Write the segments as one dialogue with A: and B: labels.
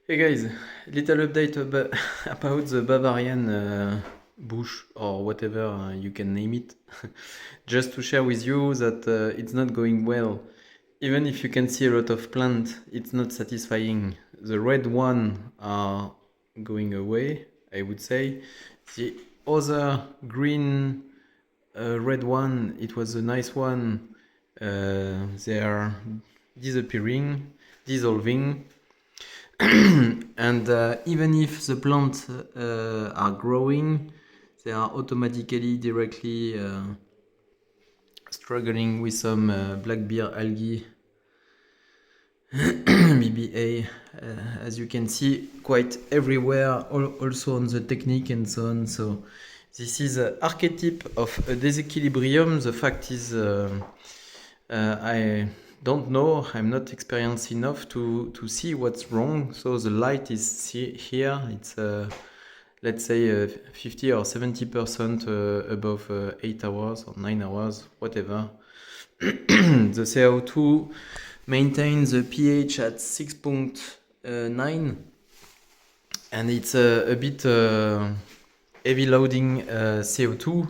A: Hey guys, little update about the Bavarian Busch or whatever you can name it. Just to share with you that it's not going well. Even if you can see a lot of plant, it's not satisfying. The red one are going away, I would say. The other green red one, it was a nice one. They are disappearing, dissolving. And even if the plants are growing, they are automatically directly struggling with some black bear algae BBA, as you can see, quite everywhere, also on the technique and so on. So this is an archetype of a disequilibrium. The fact is, I don't know, I'm not experienced enough to see what's wrong. So the light is here, it's let's say 50 or 70% above 8 hours or 9 hours, whatever. The CO2 maintains the pH at 6.9 and it's a bit heavy loading CO2.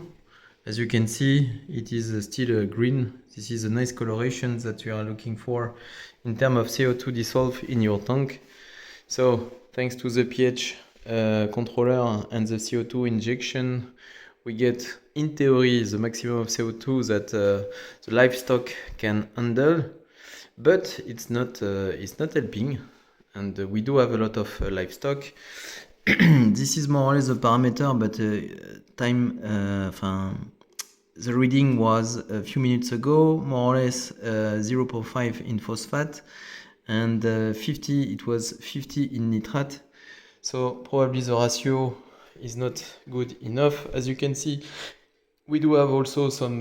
A: As you can see, it is still green. This is a nice coloration that you are looking for in terms of CO2 dissolved in your tank. So thanks to the pH controller and the CO2 injection, we get, in theory, the maximum of CO2 that the livestock can handle, but it's not helping. And we do have a lot of livestock. This is more or less a parameter, but the reading was a few minutes ago, more or less 0.5 in phosphate, and 50, it was 50 in nitrate. So probably the ratio is not good enough. As you can see, we do have also some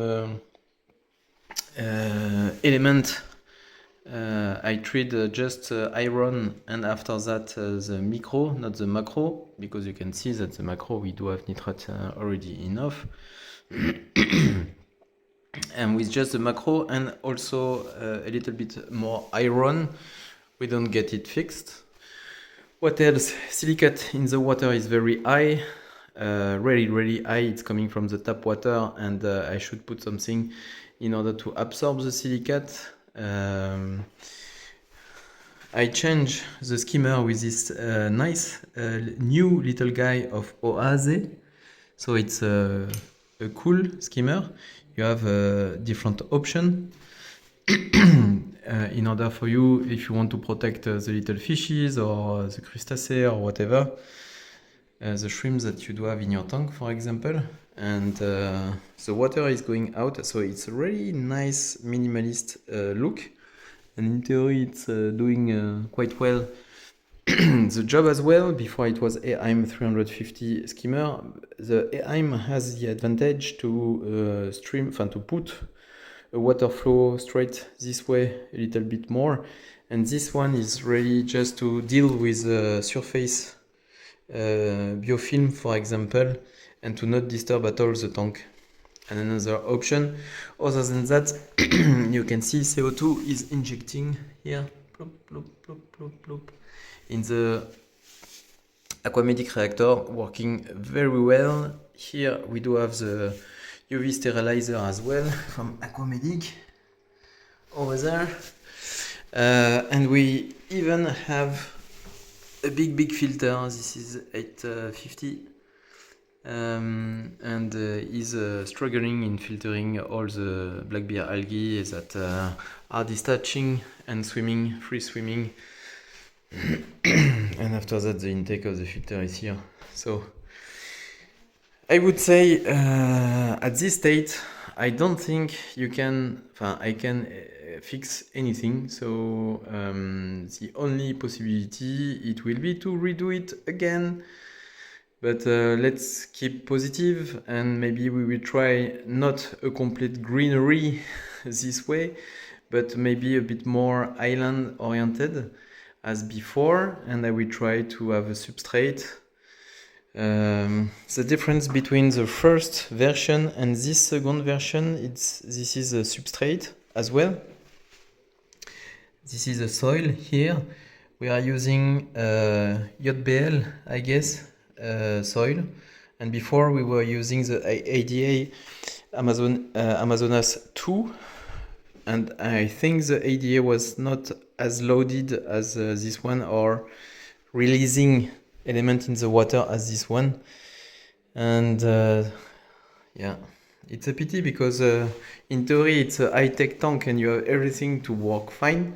A: element. I treat just iron, and after that the micro, not the macro, because you can see that the macro we do have nitrate already enough. And with just the macro and also a little bit more iron, we don't get it fixed. What else? Silicate in the water is very high, really high. It's coming from the tap water, and I should put something in order to absorb the silicate. I change the skimmer with this nice new little guy of Oase. So it's a cool skimmer. You have a different option in order for you, if you want to protect the little fishes or the crustacea or whatever, the shrimps that you do have in your tank, for example. And the water is going out, so it's a really nice minimalist look, and in theory it's doing quite well the job as well. Before it was AIM 350 skimmer. The AIM has the advantage to to put a water flow straight this way a little bit more, and this one is really just to deal with surface biofilm, for example, and to not disturb at all the tank. And another option, other than that, you can see CO2 is injecting here, plop, plop, plop, plop, plop, in the aquamedic reactor, working very well. Here we do have the UV sterilizer as well from aquamedic over there, and we even have a big filter. This is 850, and is struggling in filtering all the black bear algae that are detaching and swimming, free swimming. And after that, the intake of the filter is here. So I would say at this state, I don't think I can fix anything. So the only possibility it will be to redo it again. But let's keep positive, and maybe we will try not a complete greenery this way, but maybe a bit more island oriented as before, and I will try to have a substrate. The difference between the first version and this second version, this is a substrate as well. This is a soil here, We are using JBL, I guess, soil. And before we were using the ADA Amazonas 2. And I think the ADA was not as loaded as this one, or releasing element in the water as this one. And yeah, it's a pity because in theory it's a high-tech tank and you have everything to work fine.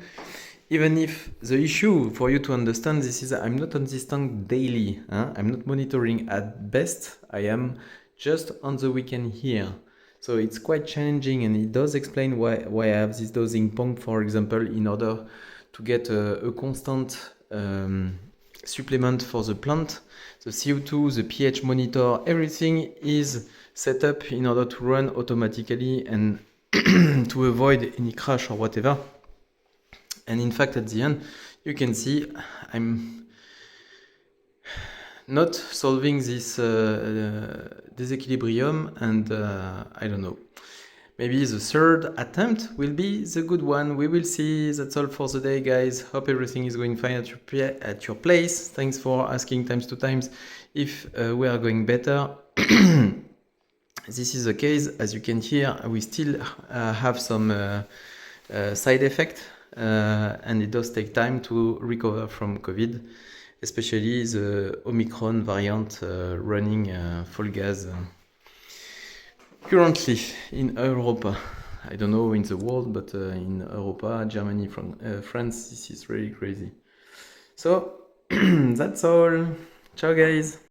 A: Even if the issue for you to understand this is I'm not on this tank daily. I'm not monitoring at best. I am just on the weekend here. So it's quite challenging, and it does explain why I have this dosing pump, for example, in order to get a constant supplement for the plant. The CO2, the pH monitor, everything is set up in order to run automatically and to avoid any crash or whatever. And in fact, at the end, you can see I'm not solving this disequilibrium, and I don't know. Maybe the third attempt will be the good one. We will see. That's all for the day, guys. Hope everything is going fine at your place. Thanks for asking times to times if we are going better. This is the case. As you can hear, we still have some side effect, and it does take time to recover from COVID, especially the Omicron variant running full gas currently in Europa. I don't know in the world, but in Europa, Germany, France, this is really crazy. So that's all. Ciao, guys.